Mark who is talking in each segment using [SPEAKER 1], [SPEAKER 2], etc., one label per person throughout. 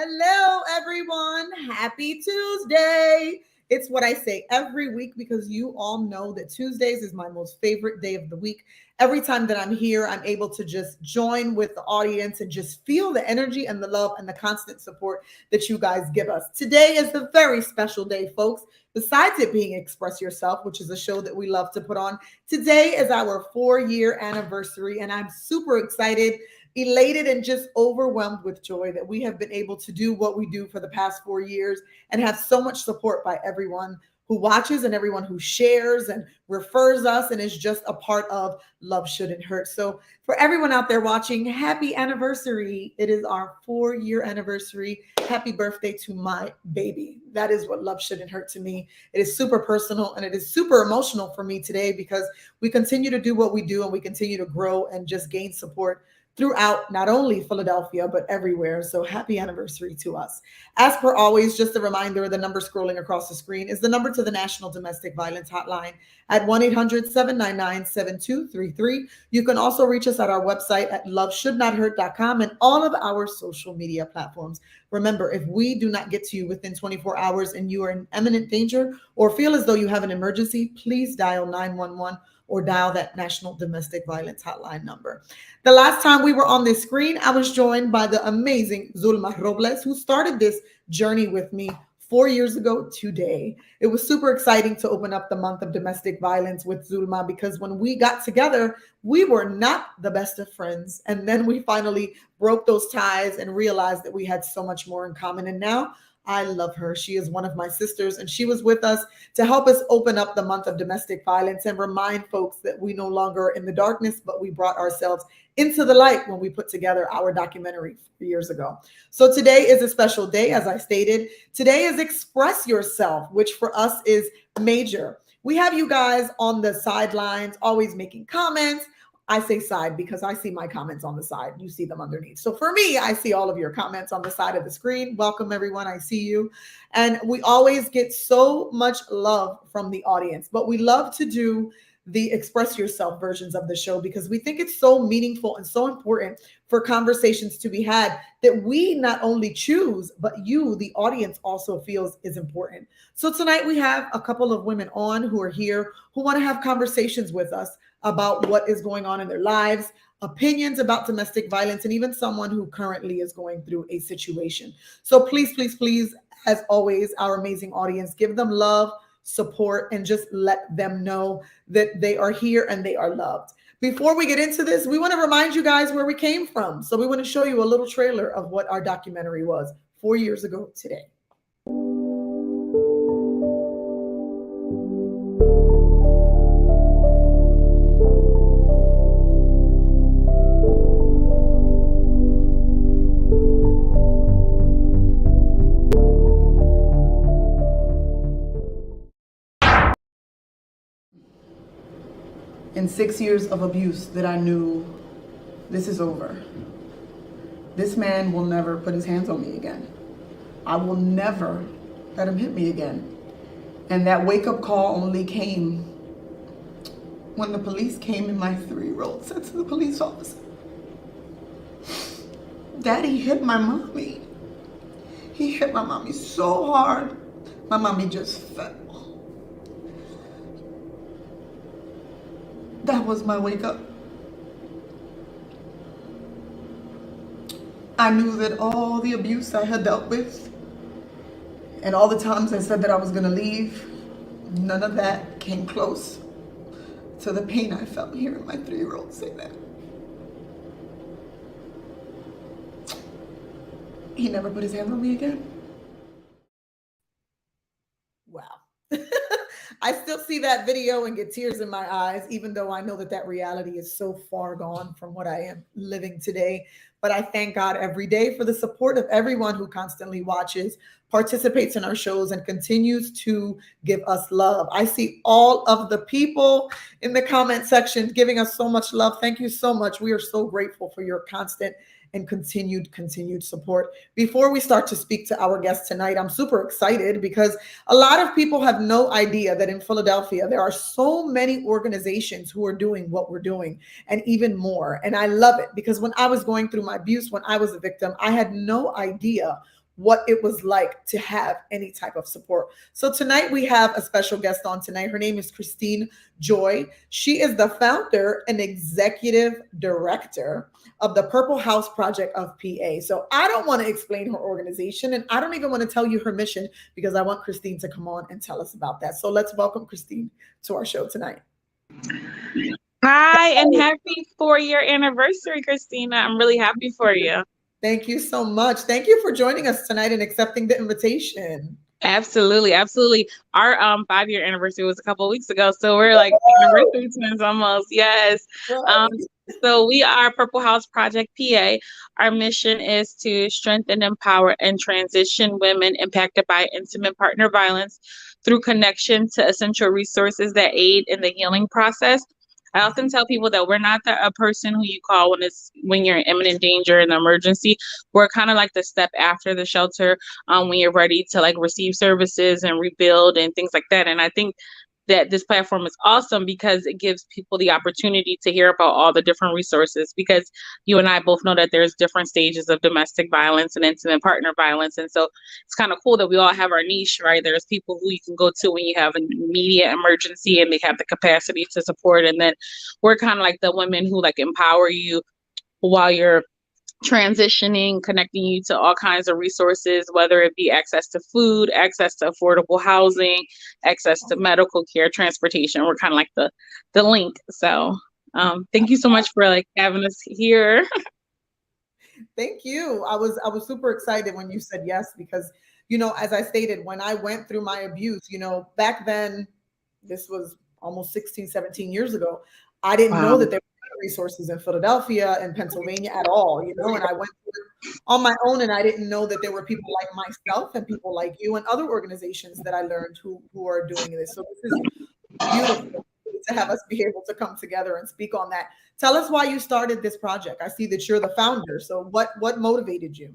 [SPEAKER 1] Hello, everyone. Happy Tuesday. It's what I say every week because you all know that Tuesdays is my most favorite day of the week. Every time that I'm here, I'm able to just join with the audience and just feel the energy and the love and the constant support that you guys give us. Today is a very special day, folks. Besides it being Express Yourself, which is a show that we love to put on, today is our 4-year anniversary, and I'm super excited, elated, and just overwhelmed with joy that we have been able to do what we do for the past 4 years and have so much support by everyone who watches and everyone who shares and refers us and is just a part of Love Shouldn't Hurt. So for everyone out there watching, happy anniversary. It is our 4-year anniversary. Happy birthday to my baby. That is what Love Shouldn't Hurt to me. It is super personal and it is super emotional for me today because we continue to do what we do and we continue to grow and just gain support throughout not only Philadelphia, but everywhere. So happy anniversary to us. As per always, just a reminder, the number scrolling across the screen is the number to the National Domestic Violence Hotline at 1-800-799-7233. You can also reach us at our website at loveshouldnothurt.com and all of our social media platforms. Remember, if we do not get to you within 24 hours and you are in imminent danger or feel as though you have an emergency, please dial 911 or dial that National Domestic Violence Hotline number. The last time we were on this screen, I was joined by the amazing Zulma Robles, who started this journey with me 4 years ago today. It was super exciting to open up the month of domestic violence with Zulma because when we got together, we were not the best of friends. And then we finally broke those ties and realized that we had so much more in common. And now I love her. She is one of my sisters, and she was with us to help us open up the month of domestic violence and remind folks that we no longer are in the darkness, but we brought ourselves into the light when we put together our documentary 3 years ago. So today is a special day, as I stated. Today is Express Yourself, which for us is major. We have you guys on the sidelines, always making comments. I say side because I see my comments on the side. You see them underneath. So for me, I see all of your comments on the side of the screen. Welcome, everyone. I see you. And we always get so much love from the audience, but we love to do the Express Yourself versions of the show because we think it's so meaningful and so important for conversations to be had that we not only choose, but you, the audience, also feels is important. So tonight we have a couple of women on who are here who want to have conversations with us about what is going on in their lives, opinions about domestic violence, and even someone who currently is going through a situation. So please, please, please, as always, our amazing audience, give them love, support, and just let them know that they are here and they are loved. Before we get into this, we want to remind you guys where we came from. So we want to show you a little trailer of what our documentary was 4 years ago today. In 6 years of abuse that I knew, this is over. This man will never put his hands on me again. I will never let him hit me again. And that wake-up call only came when the police came and my 3-year-old said to the police officer, "Daddy hit my mommy. He hit my mommy so hard, my mommy just fell." That was my wake up. I knew that all the abuse I had dealt with and all the times I said that I was going to leave, none of that came close to the pain I felt hearing my 3-year-old say that. He never put his hands on me again. Wow. I still see that video and get tears in my eyes, even though I know that that reality is so far gone from what I am living today. But I thank God every day for the support of everyone who constantly watches, participates in our shows, and continues to give us love. I see all of the people in the comment section giving us so much love. Thank you so much. We are so grateful for your constant and continued support. Before we start to speak to our guest tonight, I'm super excited because a lot of people have no idea that in Philadelphia, there are so many organizations who are doing what we're doing and even more. And I love it because when I was going through my abuse, when I was a victim, I had no idea what it was like to have any type of support. So tonight we have a special guest on tonight. Her name is Christine Joy. She is the founder and executive director of the Purple House Project of PA. So I don't want to explain her organization, and I don't even want to tell you her mission, because I want Christine to come on and tell us about that. So let's welcome Christine to our show tonight.
[SPEAKER 2] Hi, and happy 4-year anniversary, Christina. I'm really happy for you.
[SPEAKER 1] Thank you so much. Thank you for joining us tonight and accepting the invitation.
[SPEAKER 2] Absolutely, absolutely. Our 5-year anniversary was a couple of weeks ago, so we're like anniversary twins almost. Yes. Um, so we are Purple House Project PA. Our mission is to strengthen, empower, and transition women impacted by intimate partner violence through connection to essential resources that aid in the healing process. I often tell people that we're not a person who you call when you're in imminent danger and emergency. We're kind of like the step after the shelter, when you're ready to like receive services and rebuild and things like that. And I think that this platform is awesome because it gives people the opportunity to hear about all the different resources, because you and I both know that there's different stages of domestic violence and intimate partner violence. And so it's kind of cool that we all have our niche, right? There's people who you can go to when you have an immediate emergency and they have the capacity to support. And then we're kind of like the women who like empower you while you're transitioning, connecting you to all kinds of resources, whether it be access to food, access to affordable housing, access to medical care, transportation. We're kind of like the link. So thank you so much for like having us here.
[SPEAKER 1] Thank you. I was super excited when you said yes, because, as I stated, when I went through my abuse, back then, this was almost 16, 17 years ago, I didn't know that there were resources in Philadelphia and Pennsylvania at all, and I went through it on my own, and I didn't know that there were people like myself and people like you and other organizations that I learned who are doing this. So this is beautiful to have us be able to come together and speak on that. Tell us why you started this project. I see that you're the founder. So what motivated you?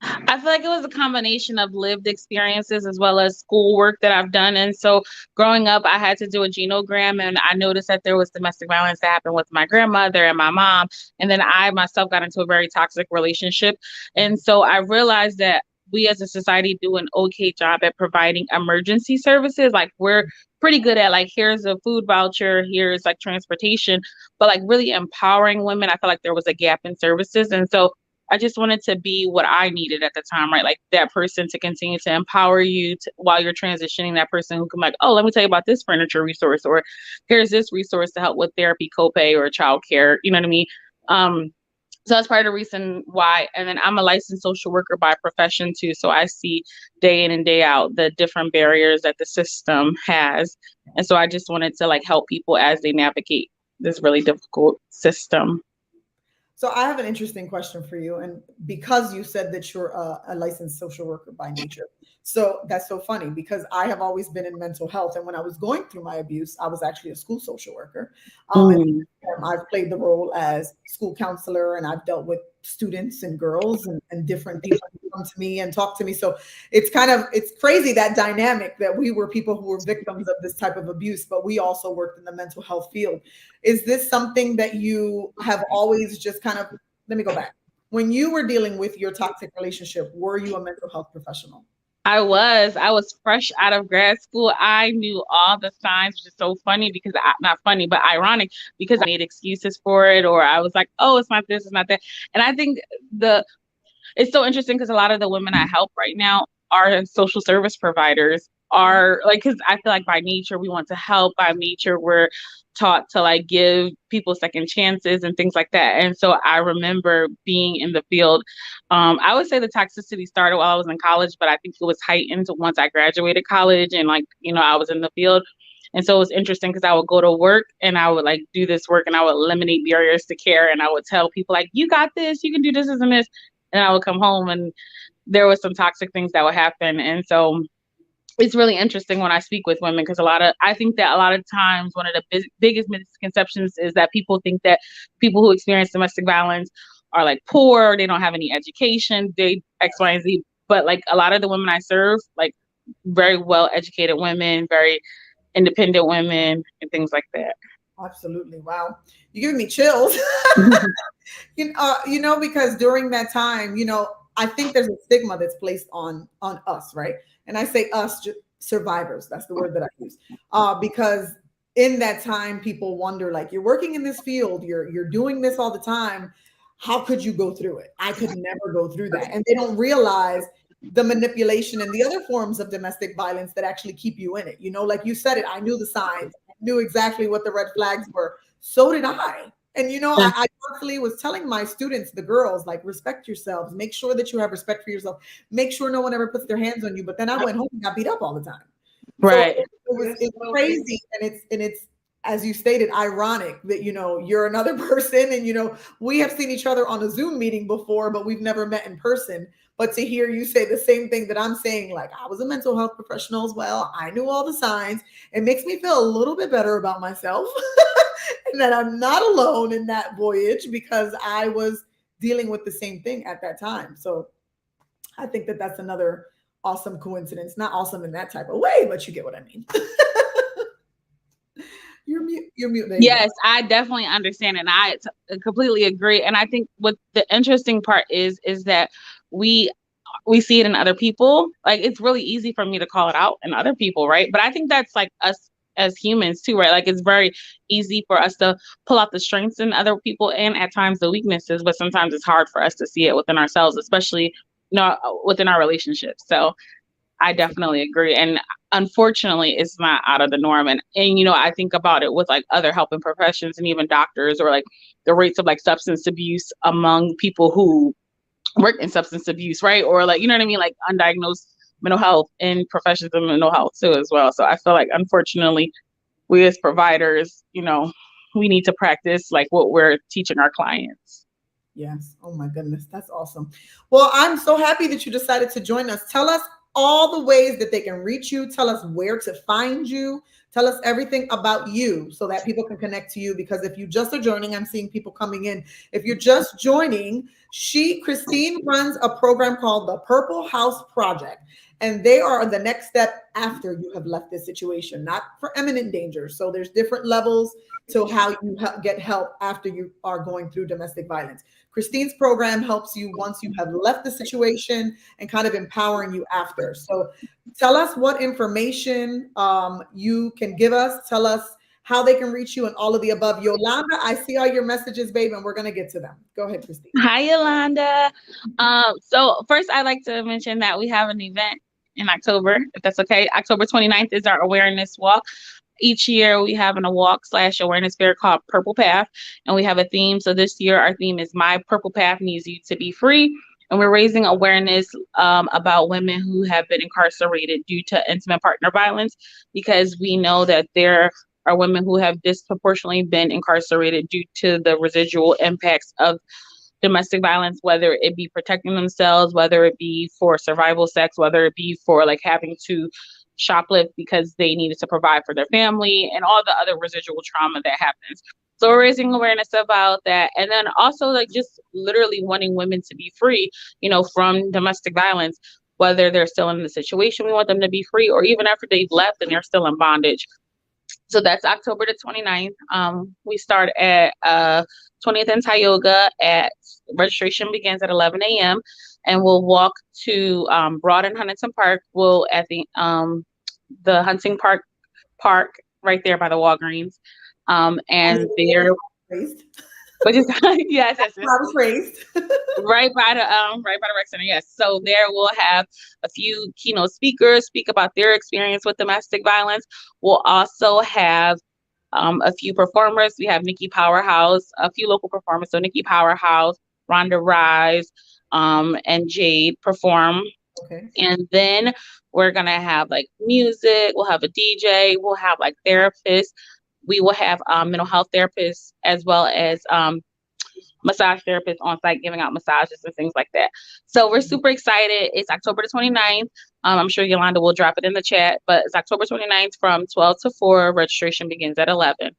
[SPEAKER 2] I feel like it was a combination of lived experiences as well as schoolwork that I've done. And so growing up, I had to do a genogram, and I noticed that there was domestic violence that happened with my grandmother and my mom. And then I myself got into a very toxic relationship. And so I realized that we as a society do an okay job at providing emergency services. Like we're pretty good at like, here's a food voucher, here's like transportation, but like really empowering women, I feel like there was a gap in services. And so I just wanted to be what I needed at the time, right? Like that person to continue to empower you while you're transitioning, that person who can like, oh, let me tell you about this furniture resource, or here's this resource to help with therapy, copay, or childcare. You know what I mean? So that's part of the reason why. And then I'm a licensed social worker by profession too. So I see day in and day out the different barriers that the system has. And so I just wanted to like help people as they navigate this really difficult system.
[SPEAKER 1] So I have an interesting question for you. And because you said that you're a licensed social worker by nature, so that's so funny, because I have always been in mental health. And when I was going through my abuse, I was actually a school social worker. And I've played the role as school counselor, and I've dealt with students and girls and different people who come to me and talk to me. So it's crazy, that dynamic, that we were people who were victims of this type of abuse, but we also worked in the mental health field. Is this something that you have always just let me go back. When you were dealing with your toxic relationship, were you a mental health professional?
[SPEAKER 2] I was fresh out of grad school. I knew all the signs, which is so funny because not funny, but ironic, because I made excuses for it, or I was like, oh, it's not this, it's not that. And I think it's so interesting because a lot of the women I help right now are social service providers, are like, because I feel like by nature we want to help. By nature we're taught to like give people second chances and things like that. And so I remember being in the field. I would say the toxicity started while I was in college, but I think it was heightened once I graduated college and like, I was in the field. And so it was interesting because I would go to work and I would like do this work and I would eliminate barriers to care. And I would tell people like, you got this, you can do this and this. And I would come home and there was some toxic things that would happen. And so it's really interesting when I speak with women, because I think that a lot of times one of the biggest misconceptions is that people think that people who experience domestic violence are like poor, they don't have any education, they X, Y, and Z. But like a lot of the women I serve, like very well educated women, very independent women, and things like that.
[SPEAKER 1] Absolutely. Wow. You're giving me chills. Because during that time, I think there's a stigma that's placed on us, right? And I say us, survivors. That's the word that I use, because in that time, people wonder, like, you're working in this field, you're doing this all the time. How could you go through it? I could never go through that, and they don't realize the manipulation and the other forms of domestic violence that actually keep you in it. You know, like you said it, I knew the signs, I knew exactly what the red flags were. So did I. And you know, I constantly was telling my students, the girls, like, respect yourselves, make sure that you have respect for yourself, make sure no one ever puts their hands on you. But then I went home and got beat up all the time. So
[SPEAKER 2] Right.
[SPEAKER 1] it's crazy, and it's as you stated, ironic that, you know, you're another person, and you know, we have seen each other on a Zoom meeting before, but we've never met in person. But to hear you say the same thing that I'm saying, like, I was a mental health professional as well, I knew all the signs, it makes me feel a little bit better about myself. And that I'm not alone in that voyage, because I was dealing with the same thing at that time. So I think that that's another awesome coincidence. Not awesome in that type of way, but you get what I mean. You're mute, baby.
[SPEAKER 2] Yes, I definitely understand, and I completely agree. And I think what the interesting part is that we see it in other people. Like, it's really easy for me to call it out in other people, right? But I think that's like us as humans too, right? Like, it's very easy for us to pull out the strengths in other people and at times the weaknesses, but sometimes it's hard for us to see it within ourselves, especially, you know, within our relationships. So I definitely agree. And unfortunately, it's not out of the norm. And, you know, I think about it with like other helping professions and even doctors, or like the rates of like substance abuse among people who work in substance abuse, right? Or like, you know what I mean? Like undiagnosed mental health in professions of mental health too, as well. So I feel like, unfortunately, we as providers, you know, we need to practice like what we're teaching our clients.
[SPEAKER 1] Yes. Oh my goodness. That's awesome. Well, I'm so happy that you decided to join us. Tell us all the ways that they can reach you. Tell us where to find you. Tell us everything about you so that people can connect to you. Because if you just are joining, I'm seeing people coming in. If you're just joining, Christine runs a program called the Purple House Project. And they are the next step after you have left this situation, not for imminent danger. So there's different levels to how you get help after you are going through domestic violence. Christine's program helps you once you have left the situation and kind of empowering you after. So tell us what information you can give us. Tell us how they can reach you and all of the above. Yolanda, I see all your messages, babe, and we're going to get to them. Go ahead, Christine.
[SPEAKER 2] Hi, Yolanda. So first, I'd like to mention that we have an event in October, if that's okay. October 29th is our awareness walk. Each year we have a walk/awareness fair called Purple Path, and we have a theme. So this year our theme is My Purple Path Needs You to Be Free. And we're raising awareness about women who have been incarcerated due to intimate partner violence, because we know that there are women who have disproportionately been incarcerated due to the residual impacts of domestic violence, whether it be protecting themselves, whether it be for survival sex, whether it be for like having to shoplift because they needed to provide for their family, and all the other residual trauma that happens. So we're raising awareness about that. And then also like just literally wanting women to be free, you know, from domestic violence, whether they're still in the situation, we want them to be free, or even after they've left and they're still in bondage. So that's October the 29th. We start at 20th and Tioga. Registration begins at 11 a.m. and we'll walk to Broad and Huntington Park. We'll at the Hunting Park right there by the Walgreens. And there, but just yes,
[SPEAKER 1] I was raised
[SPEAKER 2] right by the rec center. Yes. So there we'll have a few keynote speakers speak about their experience with domestic violence. We'll also have a few performers. We have Nikki Powerhouse, a few local performers. So Nikki Powerhouse, Rhonda Rise, and Jade perform.
[SPEAKER 1] Okay.
[SPEAKER 2] And then we're gonna have like music. We'll have a DJ. We'll have like therapists. We will have mental health therapists, as well as massage therapists on site giving out massages and things like that. So we're super excited. It's October the 29th. I'm sure Yolanda will drop it in the chat, but it's October 29th from 12 to 4. Registration begins at 11.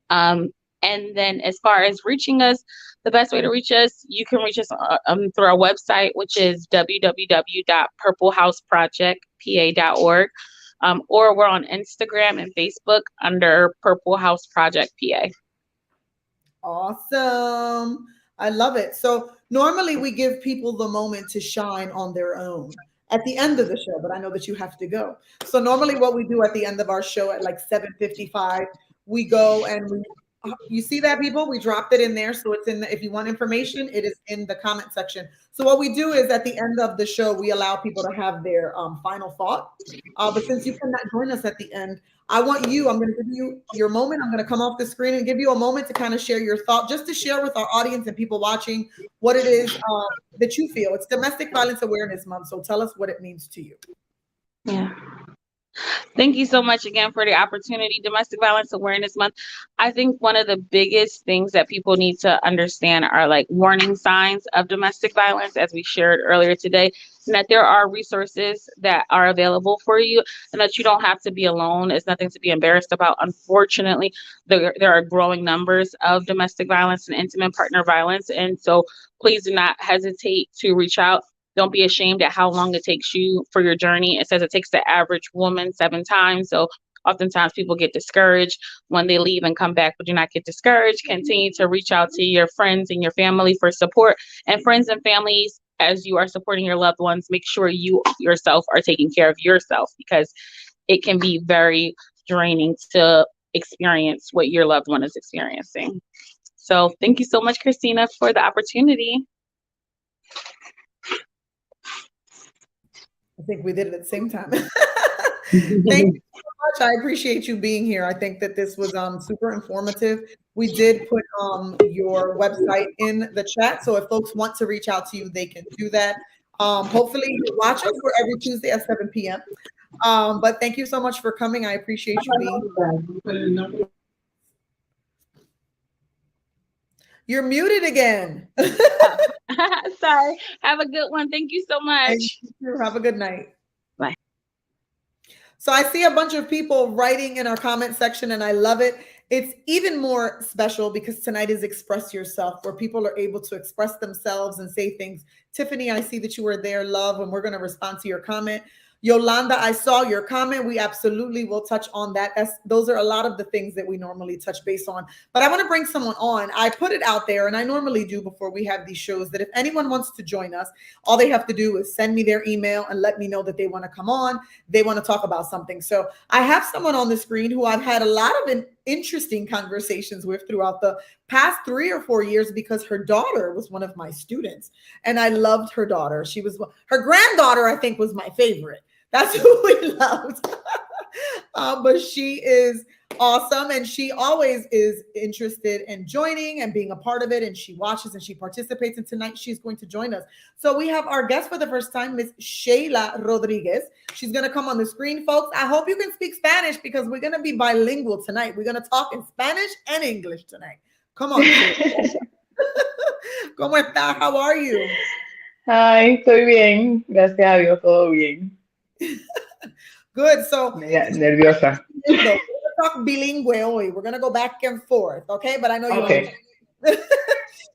[SPEAKER 2] And then as far as reaching us, the best way to reach us, you can reach us through our website, which is www.purplehouseprojectpa.org. Or we're on Instagram and Facebook under Purple House Project PA.
[SPEAKER 1] Awesome. I love it. So normally we give people the moment to shine on their own at the end of the show, but I know that you have to go. So normally what we do at the end of our show at like 7:55, we go and we you see that, people? We dropped it in there. So it's in the, if you want information, it is in the comment section. So what we do is at the end of the show, we allow people to have their final thought. But since you cannot join us at the end, I want you, I'm going to give you your moment. I'm going to come off the screen and give you a moment to kind of share your thought, just to share with our audience and people watching what it is that you feel. It's Domestic Violence Awareness Month. So tell us what it means to you.
[SPEAKER 2] Yeah. Thank you so much again for the opportunity. Domestic Violence Awareness Month. I think one of the biggest things that people need to understand are like warning signs of domestic violence, as we shared earlier today, and that there are resources that are available for you and that you don't have to be alone. It's nothing to be embarrassed about. Unfortunately, there are growing numbers of domestic violence and intimate partner violence. And so please do not hesitate to reach out. Don't be ashamed at how long it takes you for your journey. It says it takes the average woman 7 times. So oftentimes people get discouraged when they leave and come back, but do not get discouraged. Continue to reach out to your friends and your family for support. And friends and families, as you are supporting your loved ones, make sure you yourself are taking care of yourself, because it can be very draining to experience what your loved one is experiencing. So thank you so much, Christina, for the opportunity.
[SPEAKER 1] I think we did it at the same time. Thank you so much. I appreciate you being here. I think that this was super informative. We did put your website in the chat, so if folks want to reach out to you, they can do that. Hopefully you watch us for every Tuesday at 7 p.m. But thank you so much for coming. I appreciate you being here. You're muted again.
[SPEAKER 2] Sorry. Have a good one. Thank you so much.
[SPEAKER 1] Have a good night.
[SPEAKER 2] Bye.
[SPEAKER 1] So I see a bunch of people writing in our comment section, and I love it. It's even more special because tonight is Express Yourself, where people are able to express themselves and say things. Tiffany, I see that you were there, love, and we're going to respond to your comment. Yolanda, I saw your comment. We absolutely will touch on that. Those are a lot of the things that we normally touch base on. But I want to bring someone on. I put it out there, and I normally do before we have these shows, that if anyone wants to join us, all they have to do is send me their email and let me know that they want to come on. They want to talk about something. So I have someone on the screen who I've had a lot of interesting conversations with throughout the past 3 or 4 years, because her daughter was one of my students and I loved her daughter. She was her granddaughter, I think, was my favorite. That's who we loved. But she is awesome, and she always is interested in joining and being a part of it, and she watches and she participates, and tonight she's going to join us. So we have our guest for the first time, Miss Sheila Rodriguez. She's going to come on the screen, folks. I hope you can speak Spanish, because we're going to be bilingual tonight. We're going to talk in Spanish and English tonight. Come on. ¿Cómo estás? How are you?
[SPEAKER 3] Ay, estoy bien. Gracias a Dios, todo bien.
[SPEAKER 1] Good. So
[SPEAKER 3] nerviosa.
[SPEAKER 1] We're gonna talk bilingue hoy. We're gonna go back and forth, okay? But I know you.
[SPEAKER 3] Okay.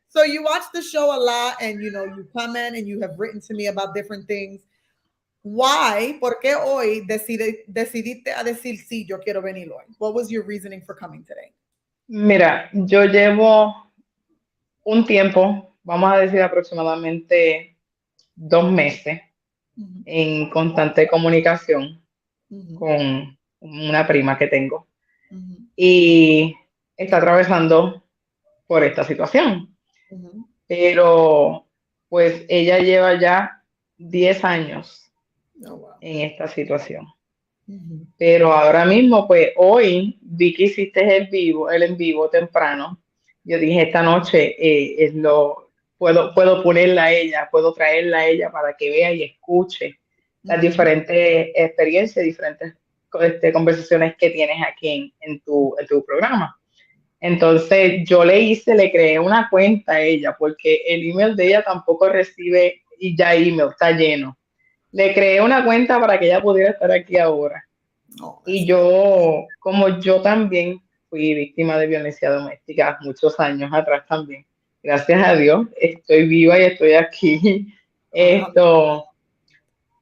[SPEAKER 1] So you watch the show a lot, and you comment, and you have written to me about different things. Why? ¿Por qué hoy decidiste a decir sí, yo quiero venir hoy? What was your reasoning for coming today?
[SPEAKER 3] Mira, yo llevo un tiempo, vamos a decir aproximadamente 2 meses, en constante comunicación con una prima que tengo, y está atravesando por esta situación. Pero pues ella lleva ya 10 años en esta situación. Pero ahora mismo, pues hoy vi que hiciste el en vivo temprano. Yo dije, esta noche puedo ponerla a ella, puedo traerla a ella para que vea y escuche las diferentes experiencias, diferentes conversaciones que tienes aquí en tu programa. Entonces yo le creé una cuenta a ella, porque el email de ella tampoco recibe y ya email, está lleno. Le creé una cuenta para que ella pudiera estar aquí ahora. Y yo, como yo también fui víctima de violencia doméstica muchos años atrás también, gracias a Dios, estoy viva y estoy aquí.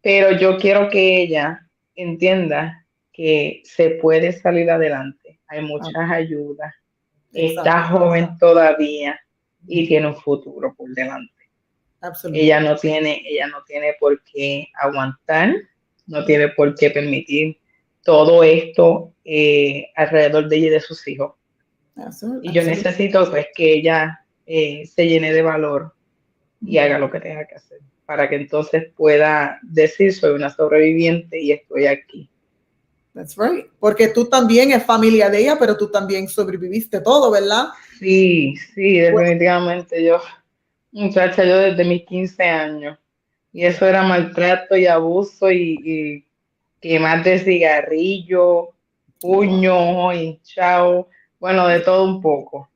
[SPEAKER 3] Pero yo quiero que ella entienda que se puede salir adelante. Hay muchas ayudas. Está joven todavía. y tiene un futuro por delante.
[SPEAKER 1] Absolutely.
[SPEAKER 3] Ella no tiene por qué aguantar, no tiene por qué permitir todo esto alrededor de ella y de sus hijos. Y yo necesito pues que ella se llene de valor y haga lo que tenga que hacer para que entonces pueda decir soy una sobreviviente y estoy aquí.
[SPEAKER 1] That's right. Porque tú también es familia de ella, pero tú también sobreviviste todo, ¿verdad?
[SPEAKER 3] Sí, definitivamente. Muchacha, yo desde mis 15 años. Y eso era maltrato y abuso y quemar de cigarrillo, puño, hinchado, bueno, de todo un poco.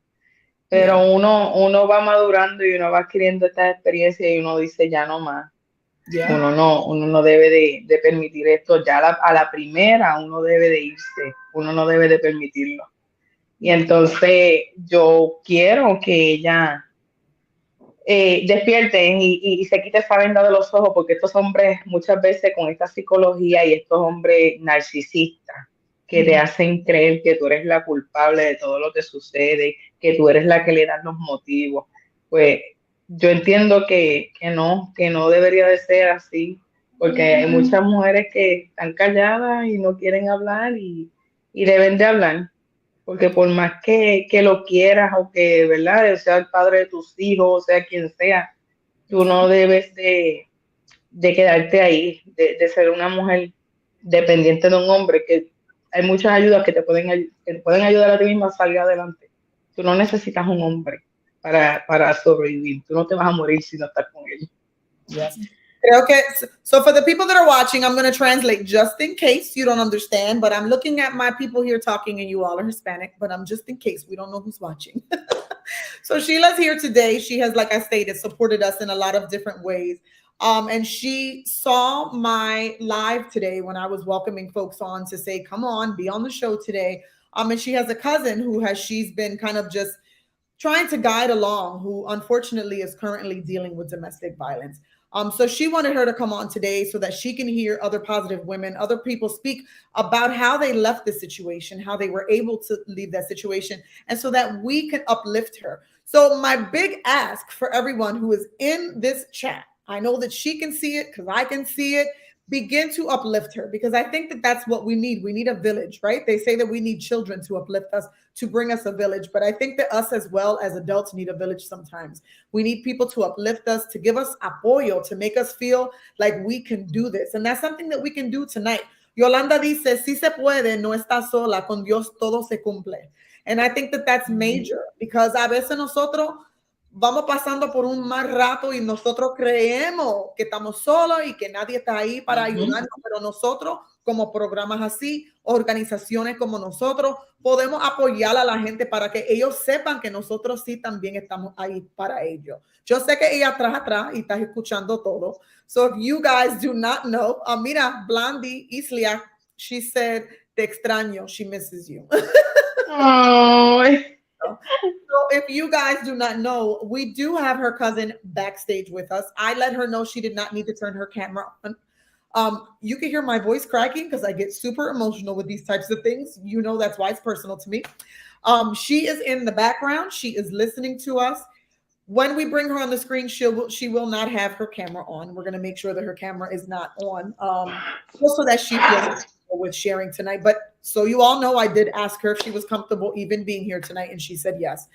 [SPEAKER 3] Pero uno va madurando y uno va adquiriendo estas experiencias y uno dice ya no más. Uno no debe de permitir esto. Ya a la primera uno debe de irse, uno no debe de permitirlo. Y entonces yo quiero que ella despierte y se quite esa venda de los ojos, porque estos hombres muchas veces con esta psicología y estos hombres narcisistas que te hacen creer que tú eres la culpable de todo lo que sucede, que tú eres la que le das los motivos, pues yo entiendo que no debería de ser así, porque hay muchas mujeres que están calladas y no quieren hablar y deben de hablar. Porque por más que lo quieras o que, ¿verdad? Sea el padre de tus hijos, o sea quien sea, tú no debes de quedarte ahí, de ser una mujer dependiente de un hombre, que hay muchas ayudas que te pueden ayudar a ti misma a salir adelante. Tú no necesitas un hombre para sobrevivir. Tú no te vas a morir si no estás con él.
[SPEAKER 1] Yes. Creo que, so for the people that are watching, I'm going to translate just in case you don't understand, but I'm looking at my people here talking and you all are Hispanic, but I'm just in case we don't know who's watching. So Sheila's here today. She has, like I stated, supported us in a lot of different ways. And she saw my live today when I was welcoming folks on to say, come on, be on the show today. And she has a cousin she's been kind of just trying to guide along, who unfortunately is currently dealing with domestic violence. So she wanted her to come on today so that she can hear other positive women, other people speak about how they left the situation, how they were able to leave that situation, and so that we can uplift her. So my big ask for everyone who is in this chat, I know that she can see it because I can see it, begin to uplift her, because I think that that's what we need. We need a village, right? They say that we need children to uplift us, to bring us a village, but I think that us as well as adults need a village sometimes. We need people to uplift us, to give us apoyo, to make us feel like we can do this. And that's something that we can do tonight. Yolanda dice, si se puede, no está sola, con Dios todo se cumple. And I think that that's major, because a veces nosotros vamos pasando por un mal rato y nosotros creemos que estamos solos y que nadie está ahí para ayudarnos, pero nosotros, como programas así, organizaciones como nosotros, podemos apoyar a la gente para que ellos sepan que nosotros sí también estamos ahí para ellos. Yo sé que ella atrás y estás escuchando todo. So if you guys do not know, mira, Blondie Islia, she said, te extraño, she misses you.
[SPEAKER 3] Oh.
[SPEAKER 1] So if you guys do not know, we do have her cousin backstage with us. I let her know she did not need to turn her camera on. You can hear my voice cracking because I get super emotional with these types of things. You know, that's why it's personal to me. She is in the background. She is listening to us. When we bring her on the screen, she will not have her camera on. We're going to make sure that her camera is not on, just so that she feels with sharing tonight. But so you all know, I did ask her if she was comfortable even being here tonight, and she said yes.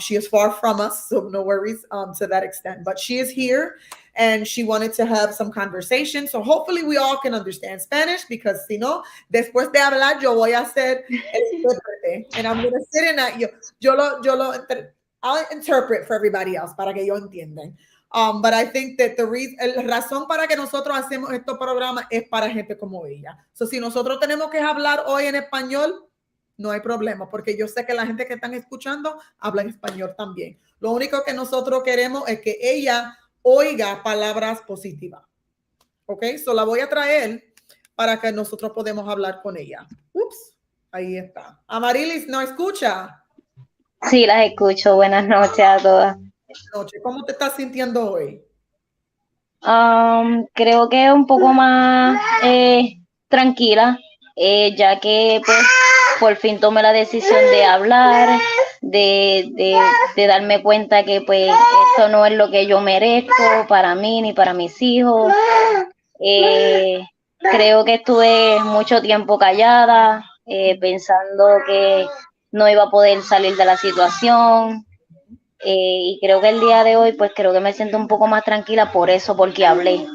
[SPEAKER 1] She is far from us, so no worries to that extent. But she is here, and she wanted to have some conversation. So hopefully we all can understand Spanish, because si no, después de hablar, yo voy a hacer el intérprete, and I'm going to sit in that. I'll interpret for everybody else para que ellos entiendan. But I think that la razón para que nosotros hacemos estos programas es para gente como ella. So, si nosotros tenemos que hablar hoy en español, no hay problema, porque yo sé que la gente que están escuchando habla en español también. Lo único que nosotros queremos es que ella oiga palabras positivas. ¿Ok? So la voy a traer para que nosotros podamos hablar con ella. Ups, ahí está. Amarilis, ¿no escucha?
[SPEAKER 4] Sí, las escucho. Buenas noches a todas.
[SPEAKER 1] Buenas noches. ¿Cómo te estás sintiendo hoy?
[SPEAKER 4] Creo que un poco más tranquila, ya que pues por fin tomé la decisión de hablar, de darme cuenta que pues esto no es lo que yo merezco para mí ni para mis hijos. Creo que estuve mucho tiempo callada, pensando que no iba a poder salir de la situación. Y creo que el día de hoy, pues creo que me siento un poco más tranquila por eso, porque hablé.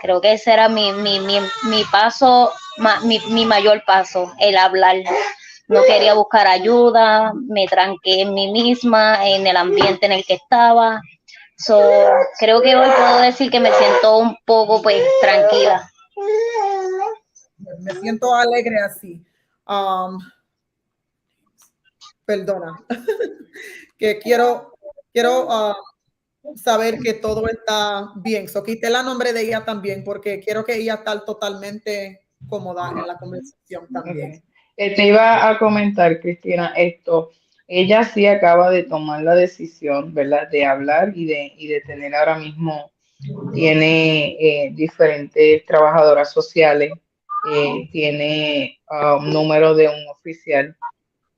[SPEAKER 4] Creo que ese era mi paso, mi mayor paso, el hablar. No quería buscar ayuda, me tranqué en mí misma, en el ambiente en el que estaba. So, creo que hoy puedo decir que me siento un poco pues tranquila.
[SPEAKER 1] Me siento alegre así. Perdona, que quiero saber que todo está bien. So, quité la nombre de ella también porque quiero que ella esté totalmente cómoda en la conversación también.
[SPEAKER 3] Okay. Te iba a comentar, Cristina, esto. Ella sí acaba de tomar la decisión, ¿verdad? De hablar y de tener ahora mismo, tiene diferentes trabajadoras sociales, tiene un número de un oficial,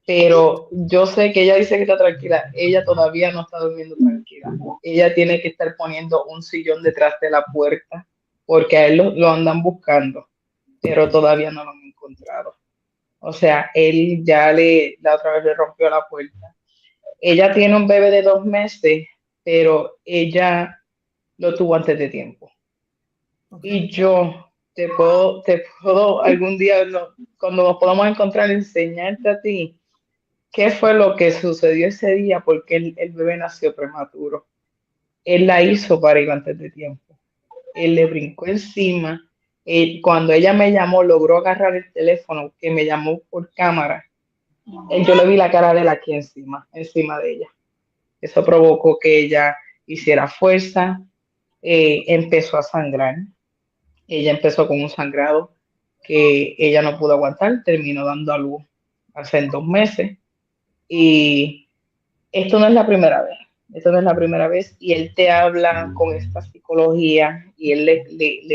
[SPEAKER 3] pero yo sé que ella dice que está tranquila, ella todavía no está durmiendo tranquila. Ella tiene que estar poniendo un sillón detrás de la puerta porque a él lo andan buscando, pero todavía no lo han encontrado. O sea, él ya la otra vez le rompió la puerta. Ella tiene un bebé de 2 meses, pero ella lo tuvo antes de tiempo.
[SPEAKER 1] Okay.
[SPEAKER 3] Y yo te puedo algún día, cuando nos podamos encontrar, enseñarte a ti qué fue lo que sucedió ese día, porque el bebé nació prematuro. Él la hizo para ir antes de tiempo. Él le brincó encima. Cuando ella me llamó, logró agarrar el teléfono, que me llamó por cámara. Yo le vi la cara de él aquí encima de ella. Eso provocó que ella hiciera fuerza, empezó a sangrar. Ella empezó con un sangrado que ella no pudo aguantar, terminó dando a luz hace 2 meses. Y esto no es la primera vez, esto no es la primera vez, y él te habla con esta psicología, y él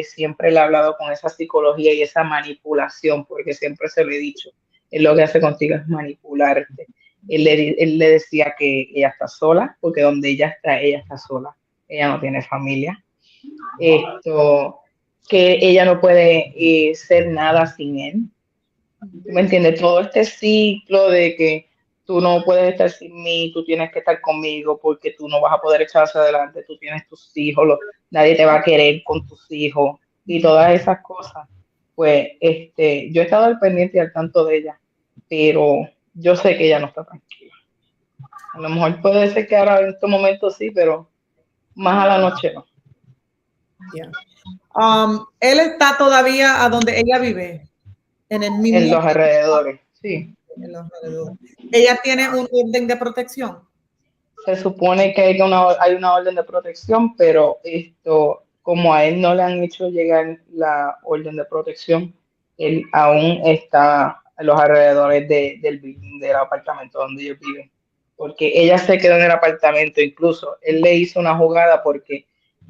[SPEAKER 3] siempre le ha hablado con esa psicología y esa manipulación, porque siempre se lo he dicho, él lo que hace contigo es manipularte. Él le decía que ella está sola, porque donde ella está sola, ella no tiene familia, que ella no puede ser nada sin él. ¿Tú me entiendes? Todo este ciclo de que tú no puedes estar sin mí, tú tienes que estar conmigo porque tú no vas a poder echar hacia adelante, tú tienes tus hijos, nadie te va a querer con tus hijos y todas esas cosas. Pues yo he estado al pendiente y al tanto de ella, pero yo sé que ella no está tranquila. A lo mejor puede ser que ahora en estos momentos sí, pero más a la noche no.
[SPEAKER 1] Yeah. Él está todavía a donde ella vive, en el mismo.
[SPEAKER 3] En los alrededores, sí.
[SPEAKER 1] En los alrededores. Ella tiene un orden de protección.
[SPEAKER 3] Se supone que hay una orden de protección, pero como a él no le han hecho llegar la orden de protección, él aún está en los alrededores del apartamento donde ellos viven. Porque ella se quedó en el apartamento, incluso él le hizo una jugada porque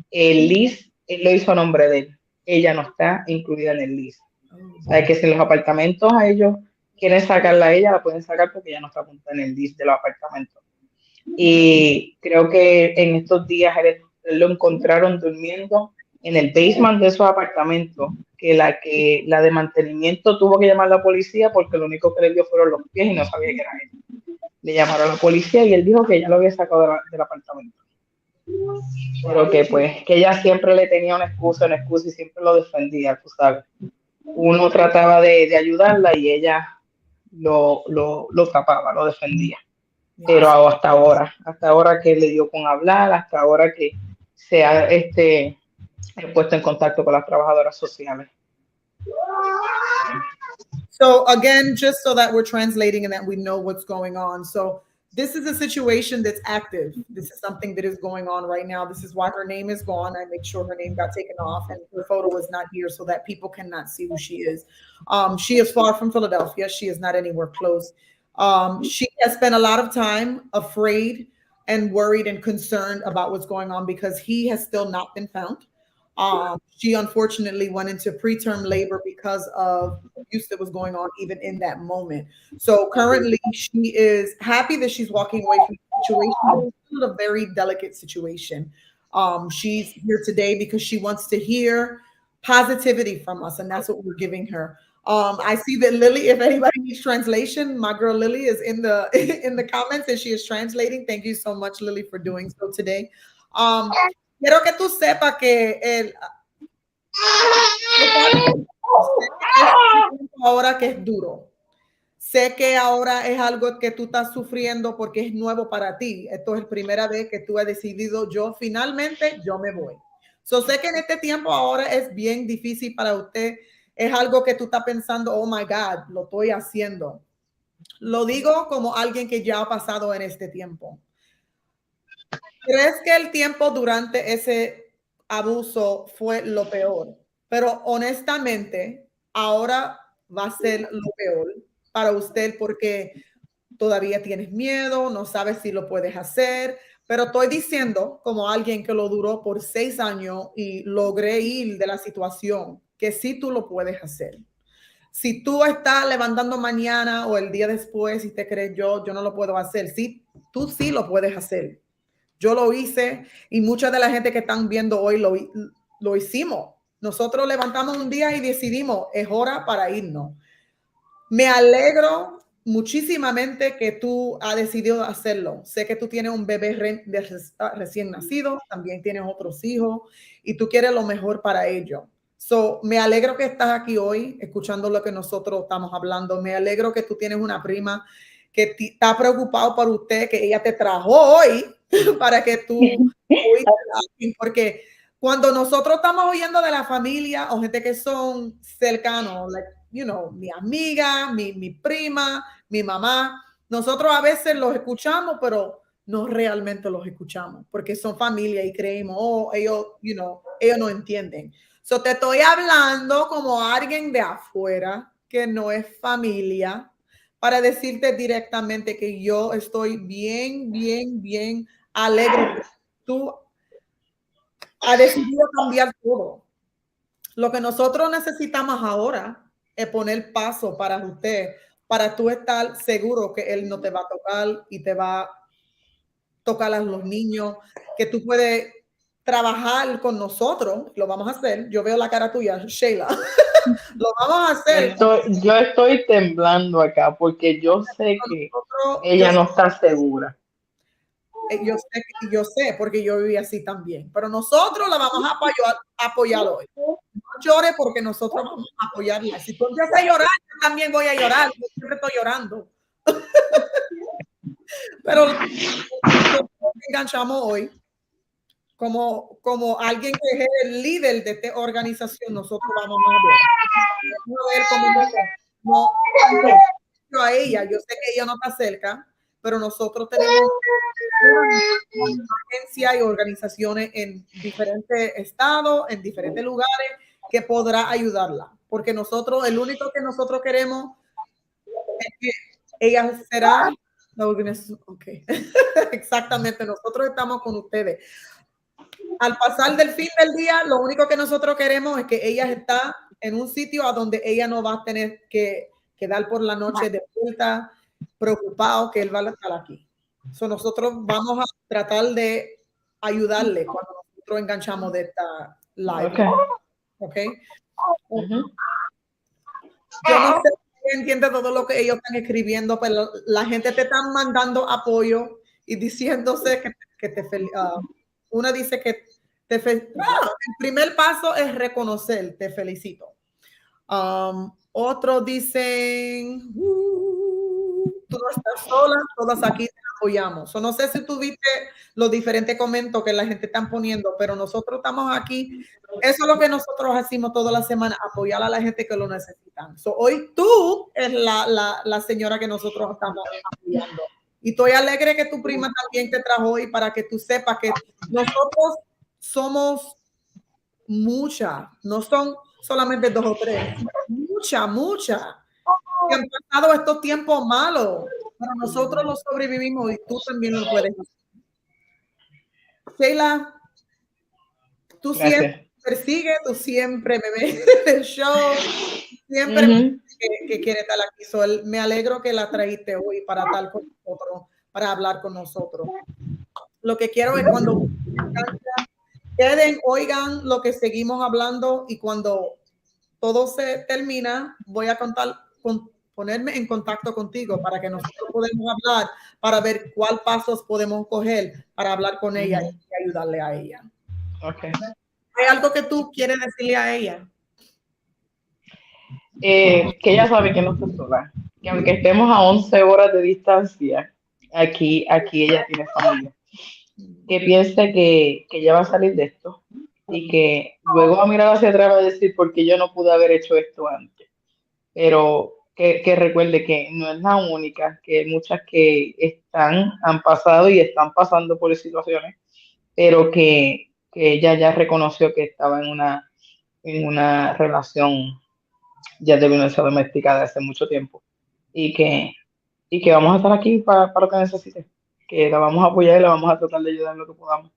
[SPEAKER 3] el lease, él lo hizo a nombre de él. Ella no está incluida en el lease. O sea, que si los apartamentos a ellos quieren sacarla a ella, la pueden sacar porque ella no está apuntada en el lease de los apartamentos. Y creo que en estos días él lo encontraron durmiendo en el basement de esos apartamentos, que la de mantenimiento tuvo que llamar a la policía porque lo único que le vio fueron los pies y no sabía que era él. Le llamaron a la policía y él dijo que ya lo había sacado del apartamento. Pero que pues, que ella siempre le tenía una excusa y siempre lo defendía, tú sabes. Uno trataba de ayudarla y ella lo tapaba, lo defendía. Pero hasta ahora que le dio con hablar, hasta ahora que se ha puesto en contacto con las trabajadoras sociales.
[SPEAKER 1] So again, just so that we're translating and that we know what's going on. So this is a situation that's active. This is something that is going on right now. This is why her name is gone. I make sure her name got taken off and her photo is not here so that people cannot see who she is. She is far from Philadelphia. She is not anywhere close. She has spent a lot of time afraid and worried and concerned about what's going on because he has still not been found. She unfortunately went into preterm labor because of abuse that was going on even in that moment. So currently she is happy that she's walking away from the situation, but it's still a very delicate situation. She's here today because she wants to hear positivity from us, and that's what we're giving her. I see that Lily, if anybody needs translation, my girl Lily is in the in the comments and she is translating. Thank you so much, Lily, for doing so today. Quiero que tú sepas que ahora que es duro. Sé que ahora es algo que tú estás sufriendo porque es nuevo para ti. Esto es la primera vez que tú has decidido, yo finalmente, yo me voy. So, sé que en este tiempo ahora es bien difícil para usted. Es algo que tú estás pensando, oh my God, lo estoy haciendo. Lo digo como alguien que ya ha pasado en este tiempo. ¿Crees que el tiempo durante ese abuso fue lo peor? Pero honestamente, ahora va a ser lo peor para usted porque todavía tienes miedo, no sabes si lo puedes hacer, pero estoy diciendo como alguien que lo duró por 6 años y logré ir de la situación, que sí tú lo puedes hacer. Si tú estás levantando mañana o el día después y te crees yo no lo puedo hacer, sí, tú sí lo puedes hacer. Yo lo hice y mucha de la gente que están viendo hoy lo hicimos. Nosotros levantamos un día y decidimos, es hora para irnos. Me alegro muchísimamente que tú has decidido hacerlo. Sé que tú tienes un bebé recién nacido, también tienes otros hijos y tú quieres lo mejor para ellos. So, me alegro que estás aquí hoy escuchando lo que nosotros estamos hablando. Me alegro que tú tienes una prima que está preocupado por usted, que ella te trajo hoy para que tú porque cuando nosotros estamos oyendo de la familia o gente que son cercanos, like, you know, mi amiga, mi prima, mi mamá, nosotros a veces los escuchamos, pero no realmente los escuchamos porque son familia y creemos, oh, ellos, you know, ellos no entienden. So te estoy hablando como alguien de afuera que no es familia para decirte directamente que yo estoy bien alegre. Tú has decidido cambiar todo. Lo que nosotros necesitamos ahora es poner paso para usted, para tú estar seguro que él no te va a tocar y te va a tocar a los niños, que tú puedes trabajar con nosotros, lo vamos a hacer. Yo veo la cara tuya, Sheila. Lo vamos a hacer.
[SPEAKER 3] Yo estoy temblando acá porque yo sé que ella no está segura.
[SPEAKER 1] Yo sé, porque yo viví así también. Pero nosotros la vamos a apoyar hoy. No llore porque nosotros vamos a apoyarla. Si tú empiezas a llorar, yo también voy a llorar. Yo siempre estoy llorando. Pero nosotros enganchamos hoy como alguien que es el líder de esta organización. Nosotros vamos a ver cómo no a ella. Yo sé que ella no está cerca, pero nosotros tenemos agencias y organizaciones en diferentes estados, en diferentes lugares que podrá ayudarla, porque nosotros, el único que nosotros queremos es que ella será la organización. Okay. Exactamente, nosotros estamos con ustedes. Al pasar del fin del día, lo único que nosotros queremos es que ella está en un sitio a donde ella no va a tener que quedar por la noche de vuelta, preocupado que él va a estar aquí. So, nosotros vamos a tratar de ayudarle cuando nosotros enganchamos de esta live. Okay. Yo no sé si entiende todo lo que ellos están escribiendo, pero la gente te está mandando apoyo y diciéndose que te una dice que el primer paso es reconocer, te felicito. Otros dicen, tú no estás sola, todas aquí te apoyamos. No sé si tú viste los diferentes comentarios que la gente está poniendo, pero nosotros estamos aquí. Eso es lo que nosotros hacemos toda la semana, apoyar a la gente que lo necesitan. Hoy tú es la señora que nosotros estamos apoyando. Y estoy alegre que tu prima también te trajo hoy para que tú sepas que nosotros somos muchas, no son solamente 2 o 3, muchas que han pasado estos tiempos malos, pero nosotros los sobrevivimos y tú también lo puedes hacer. Sheila, tú sientes persigue, tú siempre me ves en el show, siempre que quiere estar aquí. So, me alegro que la trajiste hoy para estar con nosotros, para hablar con nosotros. Lo que quiero es cuando queden, oigan lo que seguimos hablando y cuando todo se termina, voy a ponerme en contacto contigo para que nosotros podamos hablar, para ver cuál pasos podemos coger para hablar con ella y ayudarle a ella.
[SPEAKER 3] Okay.
[SPEAKER 1] ¿Hay algo que tú quieres decirle a ella?
[SPEAKER 3] Que ella sabe que no está sola, que aunque estemos a 11 horas de distancia, aquí ella tiene familia. Que piense que ella va a salir de esto y que luego va a mirar hacia atrás y va a decir por qué yo no pude haber hecho esto antes. Pero que recuerde que no es la única, que hay muchas que han pasado y están pasando por situaciones, pero que ella ya reconoció que estaba en una relación ya de violencia doméstica de hace mucho tiempo y que vamos a estar aquí para lo que necesite, que la vamos a apoyar y la vamos a tratar de ayudar en lo que podamos.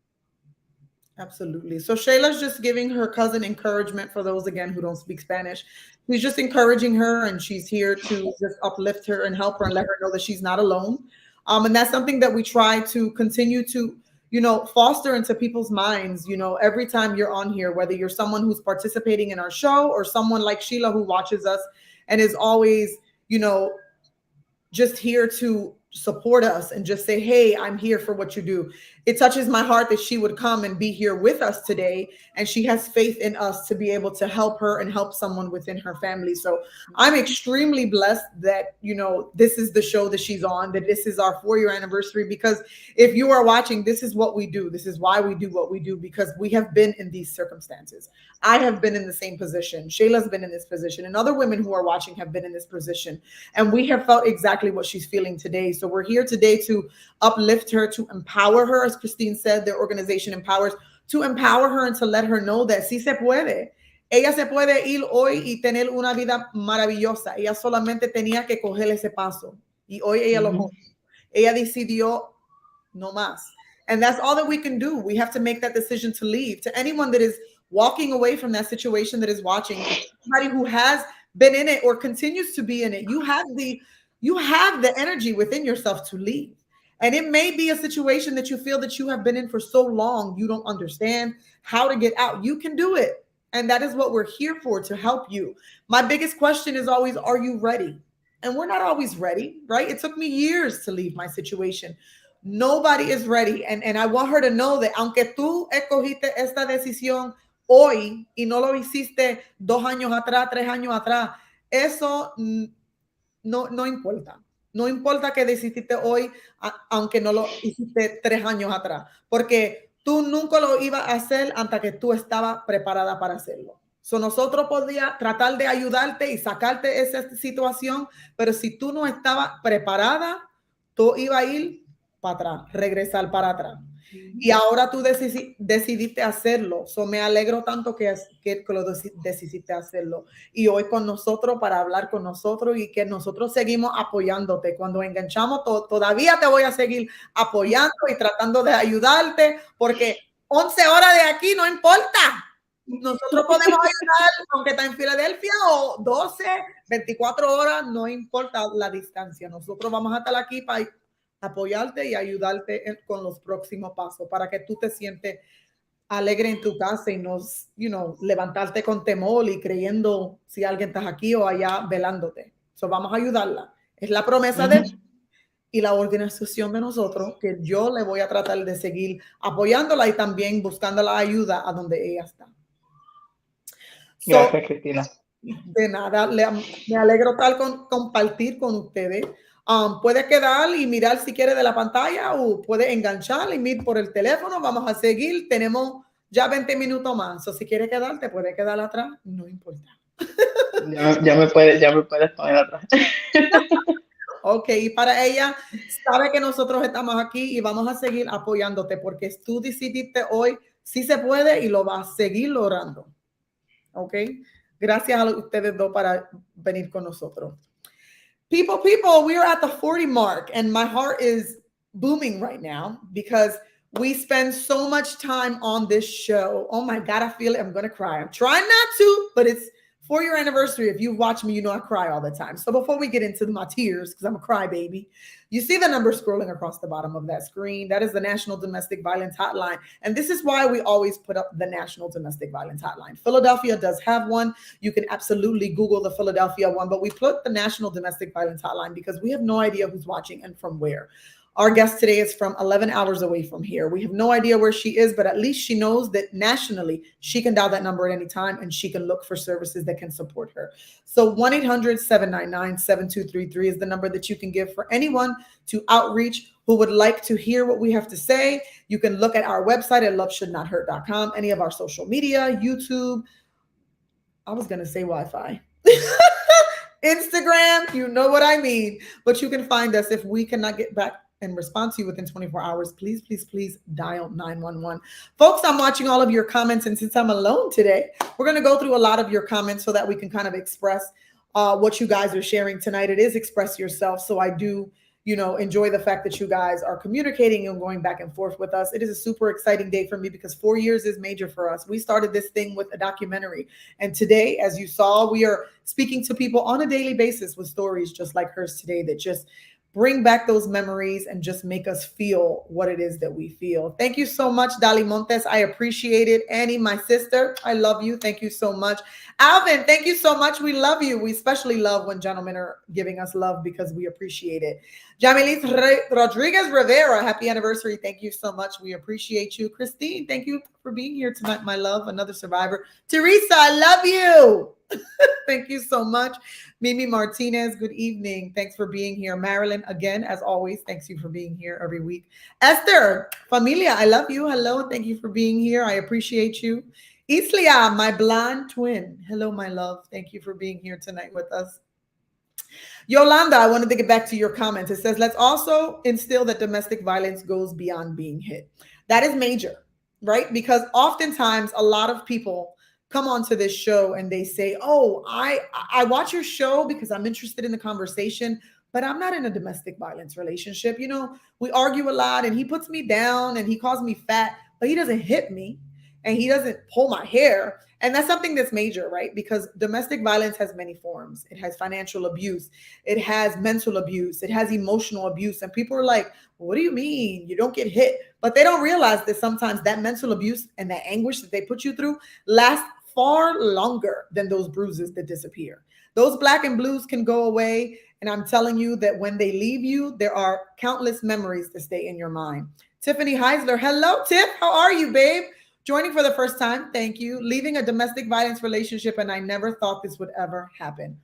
[SPEAKER 1] Absolutely. So Sheila's just giving her cousin encouragement for those, again, who don't speak Spanish. She's just encouraging her, and she's here to just uplift her and help her and let her know that she's not alone. And that's something that we try to continue to, foster into people's minds, every time you're on here, whether you're someone who's participating in our show or someone like Sheila who watches us and is always, just here to support us and just say, hey, I'm here for what you do. It touches my heart that she would come and be here with us today. And she has faith in us to be able to help her and help someone within her family. So I'm extremely blessed that, this is the show that she's on, that this is our 4-year anniversary, because if you are watching, this is what we do. This is why we do what we do, because we have been in these circumstances. I have been in the same position. Sheila's been in this position, and other women who are watching have been in this position. And we have felt exactly what she's feeling today. So we're here today to uplift her, to empower her. As Christine said, their organization empowers, to empower her and to let her know that sí se puede. Ella se puede ir hoy y tener una vida maravillosa. Ella solamente tenía que coger ese paso. Y hoy ella lo cogió. Ella decidió no más. And that's all that we can do. We have to make that decision to leave. To anyone that is walking away from that situation, that is watching, somebody who has been in it or continues to be in it, you have the energy within yourself to leave. And it may be a situation that you feel that you have been in for so long, you don't understand how to get out. You can do it. And that is what we're here for, to help you. My biggest question is always, are you ready? And we're not always ready, right? It took me years to leave my situation. Nobody is ready. And I want her to know that aunque tú escogiste esta decisión hoy y no lo hiciste 2 años atrás, 3 años atrás, eso no importa. No importa que decidiste hoy, aunque no lo hiciste 3 años atrás, porque tú nunca lo ibas a hacer hasta que tú estabas preparada para hacerlo. So nosotros podíamos tratar de ayudarte y sacarte de esa situación, pero si tú no estabas preparada, tú ibas a ir para atrás, regresar para atrás. Y ahora tú decidiste hacerlo. So me alegro tanto que lo decidiste hacerlo. Y hoy con nosotros para hablar con nosotros y que nosotros seguimos apoyándote. Cuando enganchamos, todavía te voy a seguir apoyando y tratando de ayudarte, porque 11 horas de aquí no importa. Nosotros podemos ayudar aunque está en Filadelfia o 12, 24 horas, no importa la distancia. Nosotros vamos a estar aquí para apoyarte y ayudarte con los próximos pasos para que tú te sientes alegre en tu casa y no, levantarte con temor y creyendo si alguien está aquí o allá velándote. So, vamos a ayudarla. Es la promesa de y la organización de nosotros, que yo le voy a tratar de seguir apoyándola y también buscando la ayuda a donde ella está.
[SPEAKER 3] Gracias, Cristina.
[SPEAKER 1] De nada, me alegro compartir con ustedes. Puede quedar y mirar si quiere de la pantalla o puede enganchar y mirar por el teléfono. Vamos a seguir. Tenemos ya 20 minutos más. O si quiere quedar, te puede quedar atrás. No importa.
[SPEAKER 3] Ya me puedes poner atrás.
[SPEAKER 1] Ok, y para ella, sabe que nosotros estamos aquí y vamos a seguir apoyándote porque tú decidiste hoy, sí se puede y lo vas a seguir logrando. Ok, gracias a ustedes dos para venir con nosotros. People, we are at the 40 mark and my heart is booming right now because We spend so much time on this show. Oh my God, I feel it. I'm going to cry. I'm trying not to, but it's for your anniversary. If you've watched me, you know I cry all the time. So before we get into my tears, because I'm a crybaby, you see the number scrolling across the bottom of that screen. That is the National Domestic Violence Hotline. And this is why we always put up the National Domestic Violence Hotline. Philadelphia does have one. You can absolutely Google the Philadelphia one, but we put the National Domestic Violence Hotline because we have no idea who's watching and from where. Our guest today is from 11 hours away from here. We have no idea where she is, but at least she knows that nationally she can dial that number at any time and she can look for services that can support her. So 1-800-799-7233 is the number that you can give for anyone to outreach who would like to hear what we have to say. You can look at our website at loveshouldnothurt.com, any of our social media, YouTube. I was going to say Wi-Fi. Instagram, you know what I mean. But you can find us. If we cannot get back and respond to you within 24 hours, please, please, please dial 911. Folks, I'm watching all of your comments, and since I'm alone today, we're going to go through a lot of your comments so that we can kind of express what you guys are sharing tonight. It is Express Yourself, so I do, enjoy the fact that you guys are communicating and going back and forth with us. It is a super exciting day for me because 4 years is major for us. We started this thing with a documentary, and today, as you saw, we are speaking to people on a daily basis with stories just like hers today that just bring back those memories and just make us feel what it is that we feel. Thank you so much, Dali Montes. I appreciate it. Annie, my sister, I love you. Thank you so much. Alvin, thank you so much. We love you. We especially love when gentlemen are giving us love because we appreciate it. Jamilis Rodriguez Rivera, happy anniversary. Thank you so much. We appreciate you. Christine, thank you for being here tonight, my love. Another survivor. Teresa, I love you. Thank you so much. Mimi Martinez, good evening. Thanks for being here. Marilyn, again, as always, thanks you for being here every week. Esther, familia, I love you. Hello, thank you for being here. I appreciate you. Islia, my blonde twin. Hello, my love. Thank you for being here tonight with us. Yolanda, I wanted to get back to your comments. It says, let's also instill that domestic violence goes beyond being hit. That is major, right? Because oftentimes a lot of people come onto this show and they say, oh, I watch your show because I'm interested in the conversation, but I'm not in a domestic violence relationship. We argue a lot and he puts me down and he calls me fat, but he doesn't hit me and he doesn't pull my hair. And that's something that's major, right? Because domestic violence has many forms. It has financial abuse. It has mental abuse. It has emotional abuse. And people are like, what do you mean? You don't get hit. But they don't realize that sometimes that mental abuse and that anguish that they put you through lasts far longer than those bruises that disappear. Those black and blues can go away. And I'm telling you that when they leave you, there are countless memories that stay in your mind. Tiffany Heisler. Hello, Tiff. How are you, babe? Joining for the first time. Thank you. Leaving a domestic violence relationship, and I never thought this would ever happen.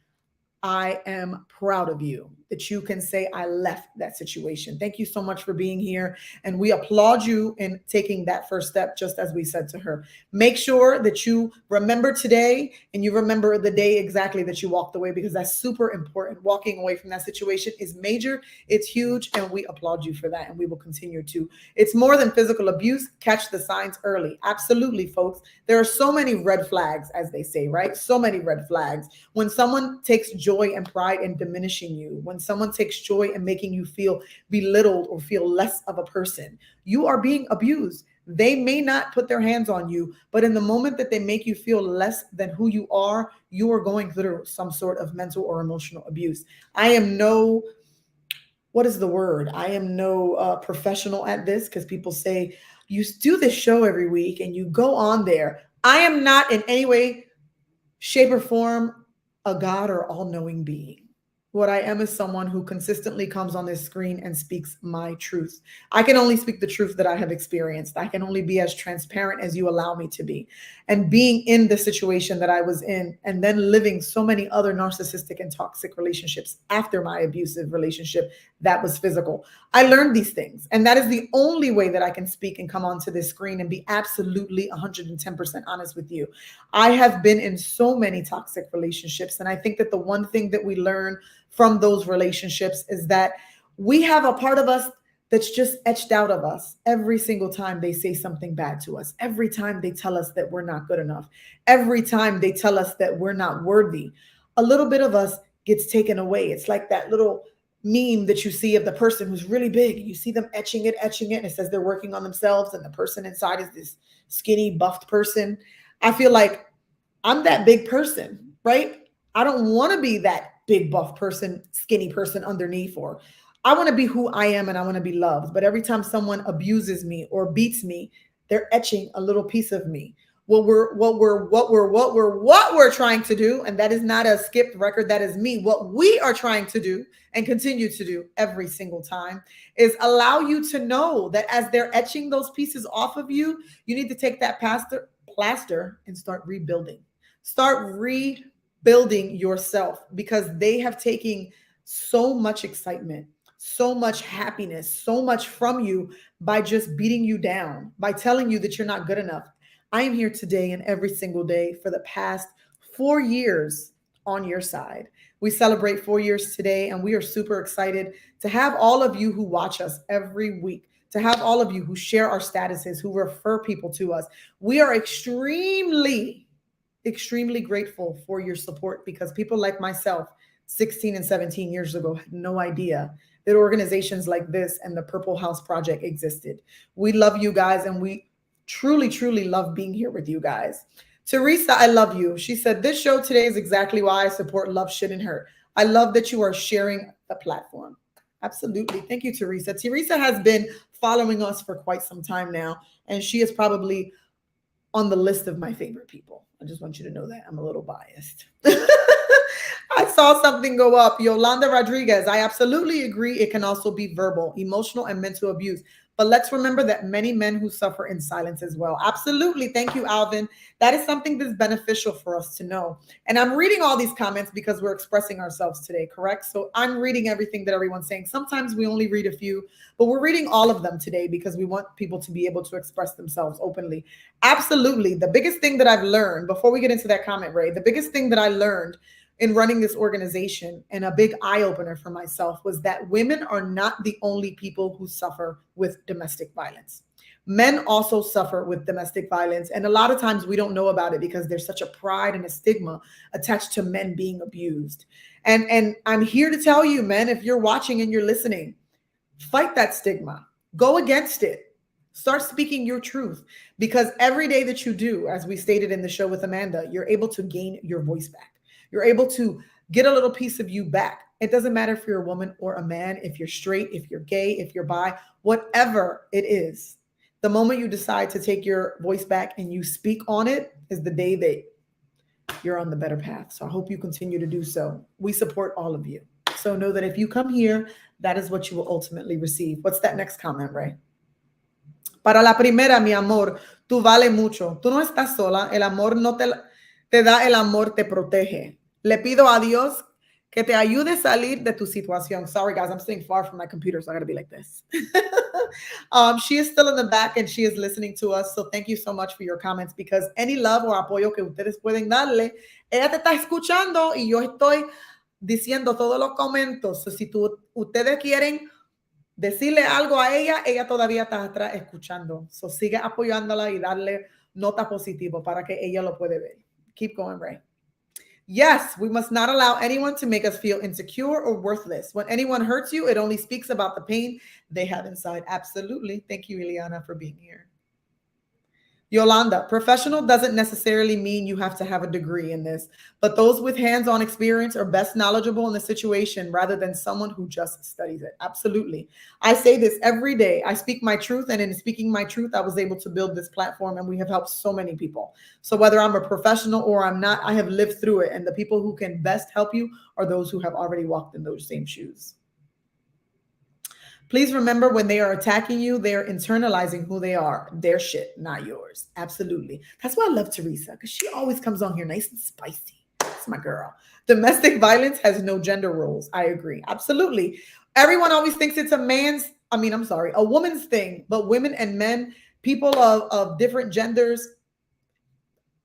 [SPEAKER 1] I am proud of you that you can say I left that situation. Thank you so much for being here. And we applaud you in taking that first step, just as we said to her. Make sure that you remember today and you remember the day exactly that you walked away, because that's super important. Walking away from that situation is major. It's huge. And we applaud you for that. And we will continue to. It's more than physical abuse. Catch the signs early. Absolutely, folks. There are so many red flags, as they say, right? So many red flags. When someone takes joy and pride in diminishing you, when someone takes joy in making you feel belittled or feel less of a person, you are being abused. They may not put their hands on you, but in the moment that they make you feel less than who you are going through some sort of mental or emotional abuse. I am no, what is the word? I am no professional at this, because people say, you do this show every week and you go on there. I am not in any way, shape, or form a God or all-knowing being. What I am is someone who consistently comes on this screen and speaks my truth. I can only speak the truth that I have experienced. I can only be as transparent as you allow me to be. And being in the situation that I was in, and then living so many other narcissistic and toxic relationships after my abusive relationship that was physical, I learned these things. And that is the only way that I can speak and come onto this screen and be absolutely 110% honest with you. I have been in so many toxic relationships. And I think that the one thing that we learn from those relationships is that we have a part of us that's just etched out of us every single time they say something bad to us, every time they tell us that we're not good enough, every time they tell us that we're not worthy. A little bit of us gets taken away. It's like that little meme that you see of the person who's really big. You see them etching it, and it says they're working on themselves, and the person inside is this skinny, buffed person. I feel like I'm that big person, right? I don't want to be that big, buff person, skinny person underneath, or I want to be who I am and I want to be loved. But every time someone abuses me or beats me, they're etching a little piece of me. What we're trying to do, and that is not a skipped record, that is me. What we are trying to do and continue to do every single time is allow you to know that as they're etching those pieces off of you, you need to take that plaster and start rebuilding. Start rebuilding yourself, because they have taken so much excitement, so much happiness, so much from you by just beating you down, by telling you that you're not good enough. I am here today and every single day for the past 4 years on your side. We celebrate 4 years today, and we are super excited to have all of you who watch us every week, to have all of you who share our statuses, who refer people to us. We are extremely grateful for your support, because people like myself, 16 and 17 years ago, had no idea that organizations like this and the Purple House Project existed. We love you guys, and we truly love being here with you guys. Teresa, I love you. She said, this show today is exactly why I support Love Shouldn't Hurt. I love that you are sharing the platform. Absolutely. Thank you, Teresa. Teresa has been following us for quite some time now, and she is probably on the list of my favorite people. I just want you to know that. I'm a little biased. I saw something go up. Yolanda Rodriguez, I absolutely agree. It can also be verbal, emotional, and mental abuse. But let's remember that many men who suffer in silence as well. Absolutely. Thank you, Alvin. That is something that's beneficial for us to know. And I'm reading all these comments because we're expressing ourselves today, correct? So I'm reading everything that everyone's saying. Sometimes we only read a few, but we're reading all of them today because we want people to be able to express themselves openly. Absolutely. The biggest thing that I've learned, before we get into that comment, Ray, the biggest thing that I learned in running this organization, and a big eye-opener for myself, was that women are not the only people who suffer with domestic violence. Men also suffer with domestic violence, and a lot of times we don't know about it because there's such a pride and a stigma attached to men being abused. And I'm here to tell you, men, if you're watching and you're listening, fight that stigma. Go against it. Start speaking your truth, because every day that you do, as we stated in the show with Amanda, you're able to gain your voice back. You're able to get a little piece of you back. It doesn't matter if you're a woman or a man, if you're straight, if you're gay, if you're bi, whatever it is. The moment you decide to take your voice back and you speak on it is the day that you're on the better path. So I hope you continue to do so. We support all of you. So know that if you come here, that is what you will ultimately receive. What's that next comment, Ray? Para la primera, mi amor, tú vale mucho. Tú no estás sola. El amor no te da, el amor te protege. Le pido a Dios que te ayude a salir de tu situación. Sorry, guys, I'm sitting far from my computer, so I got to be like this. She is still in the back, and she is listening to us. So thank you so much for your comments, because any love or apoyo que ustedes pueden darle, ella te está escuchando y yo estoy diciendo todos los comentarios. So si ustedes quieren decirle algo a ella, ella todavía está atrás escuchando. So sigue apoyándola y darle nota positiva para que ella lo puede ver. Keep going, Ray. Yes, we must not allow anyone to make us feel insecure or worthless. When anyone hurts you, it only speaks about the pain they have inside. Absolutely. Thank you, Ileana, for being here. Yolanda, professional doesn't necessarily mean you have to have a degree in this, but those with hands-on experience are best knowledgeable in the situation rather than someone who just studies it. Absolutely. I say this every day. I speak my truth, and in speaking my truth, I was able to build this platform, and we have helped so many people. So whether I'm a professional or I'm not, I have lived through it, and the people who can best help you are those who have already walked in those same shoes. Please remember, when they are attacking you, they are internalizing who they are. Their shit, not yours. Absolutely. That's why I love Teresa, because she always comes on here nice and spicy. That's my girl. Domestic violence has no gender roles. I agree. Absolutely. Everyone always thinks it's a woman's thing, but women and men, people of different genders,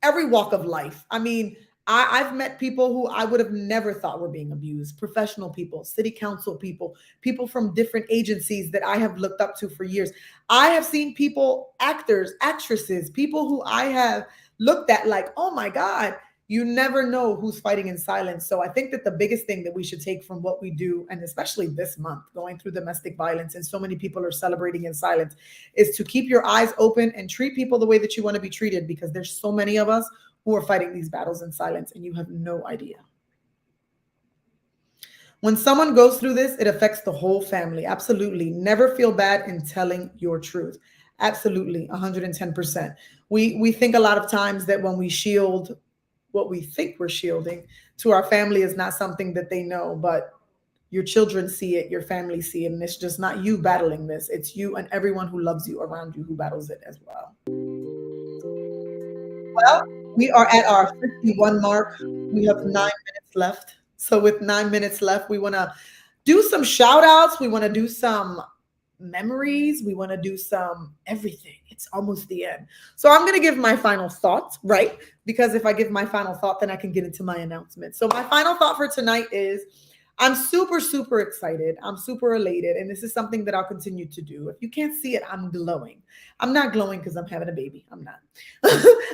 [SPEAKER 1] every walk of life. I mean, I've met people who I would have never thought were being abused, professional people, city council people, people from different agencies that I have looked up to for years. I have seen people, actors, actresses, people who I have looked at like, oh my God, You never know who's fighting in silence. So I think that the biggest thing that we should take from what we do, and especially this month, going through domestic violence, and so many people are celebrating in silence, is to keep your eyes open and treat people the way that you want to be treated, because there's so many of us who are fighting these battles in silence, and you have no idea. When someone goes through this, it affects the whole family. Absolutely. Never feel bad in telling your truth. Absolutely. 110%. We think a lot of times that when we shield what we think we're shielding to our family is not something that they know, but your children see it, your family see it, and it's just not you battling this. It's you and everyone who loves you around you who battles it as well. Well, we are at our 51 mark. We have 9 minutes left. So with 9 minutes left, we want to do some shout outs. We want to do some memories. We want to do some everything. It's almost the end. So I'm going to give my final thoughts, right? Because if I give my final thought, then I can get into my announcement. So my final thought for tonight is I'm super, super excited. I'm super elated. And this is something that I'll continue to do. If you can't see it, I'm glowing. I'm not glowing because I'm having a baby. I'm not.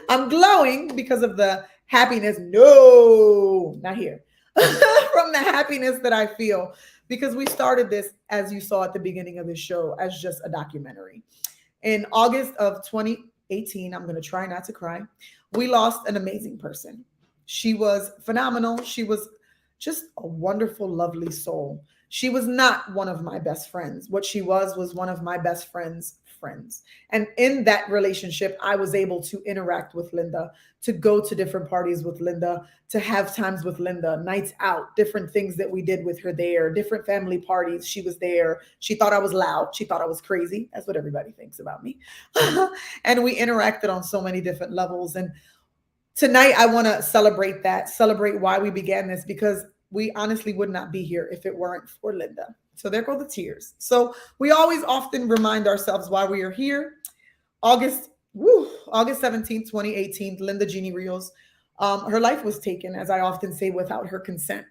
[SPEAKER 1] I'm glowing because of the happiness. No, not here. From the happiness that I feel, because we started this, as you saw at the beginning of the show, as just a documentary. In August of 2018, I'm going to try not to cry, we lost an amazing person. She was phenomenal. She was just a wonderful, lovely soul. She was not one of my best friends. What she was one of my best friends' friends. And in that relationship, I was able to interact with Linda, to go to different parties with Linda, to have times with Linda, nights out, different things that we did with her there, different family parties. She was there. She thought I was loud. She thought I was crazy. That's what everybody thinks about me. And we interacted on so many different levels. And tonight, I want to celebrate that, celebrate why we began this, because we honestly would not be here if it weren't for Linda. So there go the tears. So we always often remind ourselves why we are here. August 17th, 2018, Linda Jeannie Rios, her life was taken, as I often say, without her consent.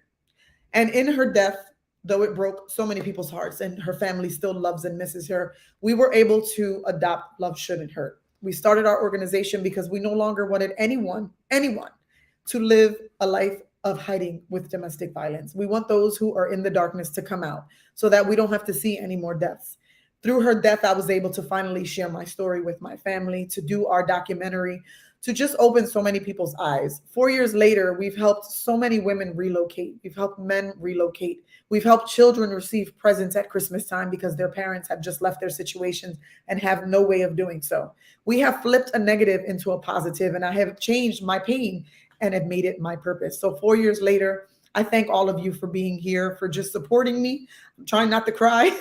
[SPEAKER 1] And in her death, though it broke so many people's hearts and her family still loves and misses her, we were able to adopt Love Shouldn't Hurt. We started our organization because we no longer wanted anyone to live a life of hiding with domestic violence. We want those who are in the darkness to come out so that we don't have to see any more deaths. Through her death, I was able to finally share my story with my family, to do our documentary, to just open so many people's eyes. 4 years later, we've helped so many women relocate. We've helped men relocate. We've helped children receive presents at Christmas time because their parents have just left their situations and have no way of doing so. We have flipped a negative into a positive, and I have changed my pain and have made it my purpose. So 4 years later, I thank all of you for being here, for just supporting me. I'm trying not to cry,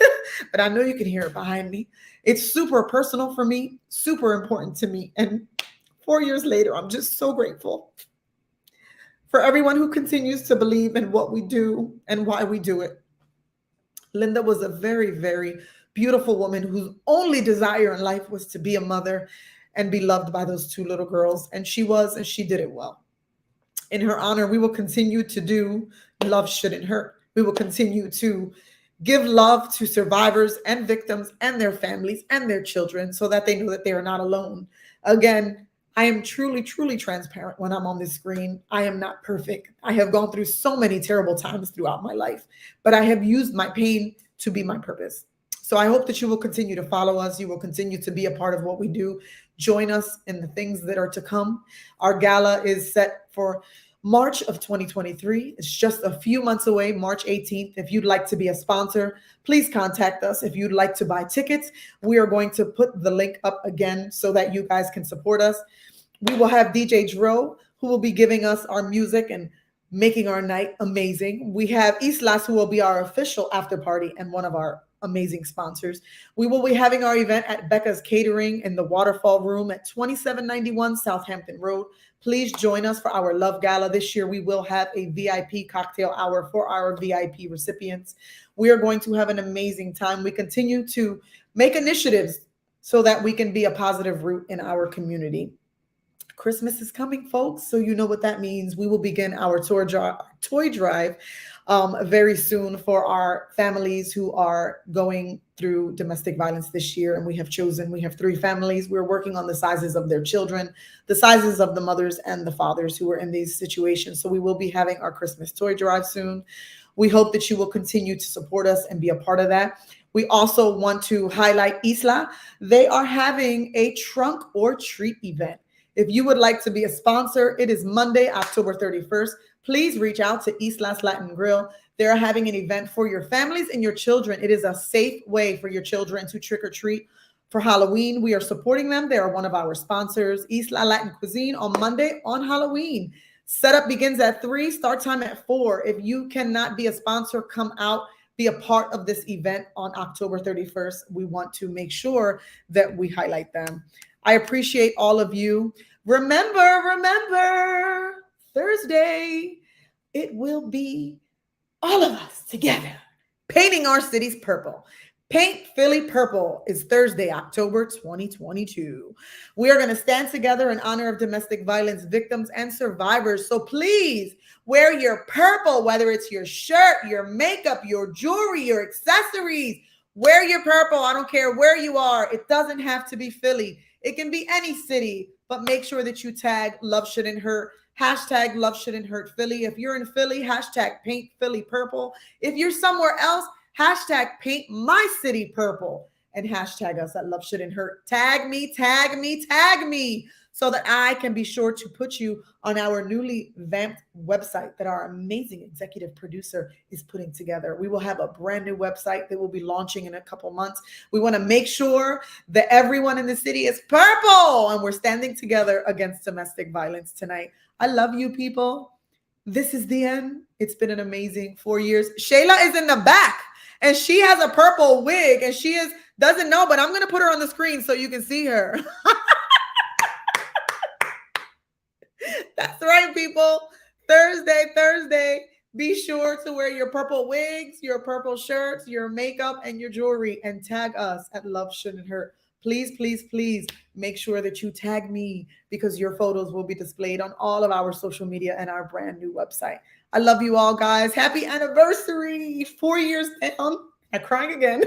[SPEAKER 1] but I know you can hear it behind me. It's super personal for me, super important to me. And 4 years later, I'm just so grateful for everyone who continues to believe in what we do and why we do it. Linda was a very, very beautiful woman whose only desire in life was to be a mother and be loved by those two little girls. And she was, and she did it well. In her honor, we will continue to do Love Shouldn't Hurt. We will continue to give love to survivors and victims and their families and their children so that they know that they are not alone. Again, I am truly, truly transparent when I'm on this screen. I am not perfect. I have gone through so many terrible times throughout my life, but I have used my pain to be my purpose. So I hope that you will continue to follow us. You will continue to be a part of what we do. Join us in the things that are to come. Our gala is set for March of 2023. It's just a few months away, March 18th. If you'd like to be a sponsor, please contact us. If you'd like to buy tickets, we are going to put the link up again so that you guys can support us. We will have DJ Dro, who will be giving us our music and making our night amazing. We have Islas, who will be our official after party and one of our amazing sponsors. We will be having our event at Becca's Catering in the Waterfall Room at 2791 Southampton Road. Please join us for our Love Gala. This year, we will have a VIP cocktail hour for our VIP recipients. We are going to have an amazing time. We continue to make initiatives so that we can be a positive root in our community. Christmas is coming, folks, so you know what that means. We will begin our toy drive very soon for our families who are going through domestic violence this year. And we have 3 families. We're working on the sizes of their children, the sizes of the mothers and the fathers who are in these situations. So we will be having our Christmas toy drive soon. We hope that you will continue to support us and be a part of that. We also want to highlight Isla. They are having a trunk or treat event. If you would like to be a sponsor, it is Monday, October 31st. Please reach out to Isla's Latin Grill. They're having an event for your families and your children. It is a safe way for your children to trick or treat for Halloween. We are supporting them. They are one of our sponsors. Isla Latin Cuisine on Monday on Halloween. Setup begins at 3, start time at 4. If you cannot be a sponsor, come out, be a part of this event on October 31st. We want to make sure that we highlight them. I appreciate all of you. Remember, Thursday, it will be all of us together painting our cities purple. Paint Philly Purple is Thursday, October 2022. We are going to stand together in honor of domestic violence victims and survivors. So please wear your purple, whether it's your shirt, your makeup, your jewelry, your accessories. Wear your purple. I don't care where you are. It doesn't have to be Philly. It can be any city, but make sure that you tag Love Shouldn't Hurt. Hashtag Love Shouldn't Hurt Philly. If you're in Philly, hashtag Paint Philly Purple. If you're somewhere else, hashtag Paint My City Purple and hashtag us at Love Shouldn't Hurt. Tag me so that I can be sure to put you on our newly vamped website that our amazing executive producer is putting together. We will have a brand new website that will be launching in a couple months. We want to make sure that everyone in the city is purple and we're standing together against domestic violence tonight. I love you people. This is the end. It's been an amazing 4 years. Sheila is in the back. And she has a purple wig and doesn't know, but I'm going to put her on the screen so you can see her. That's right, people. Thursday, be sure to wear your purple wigs, your purple shirts, your makeup, and your jewelry, and tag us at Love Shouldn't Hurt. Please make sure that you tag me because your photos will be displayed on all of our social media and our brand new website. I love you all, guys. Happy anniversary. 4 years down. I'm crying again.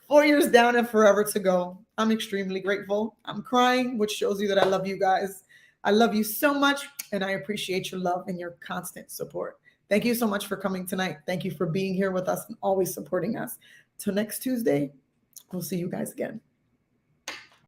[SPEAKER 1] 4 years down and forever to go. I'm extremely grateful. I'm crying, which shows you that I love you guys. I love you so much, and I appreciate your love and your constant support. Thank you so much for coming tonight. Thank you for being here with us and always supporting us. Till next Tuesday, we'll see you guys again.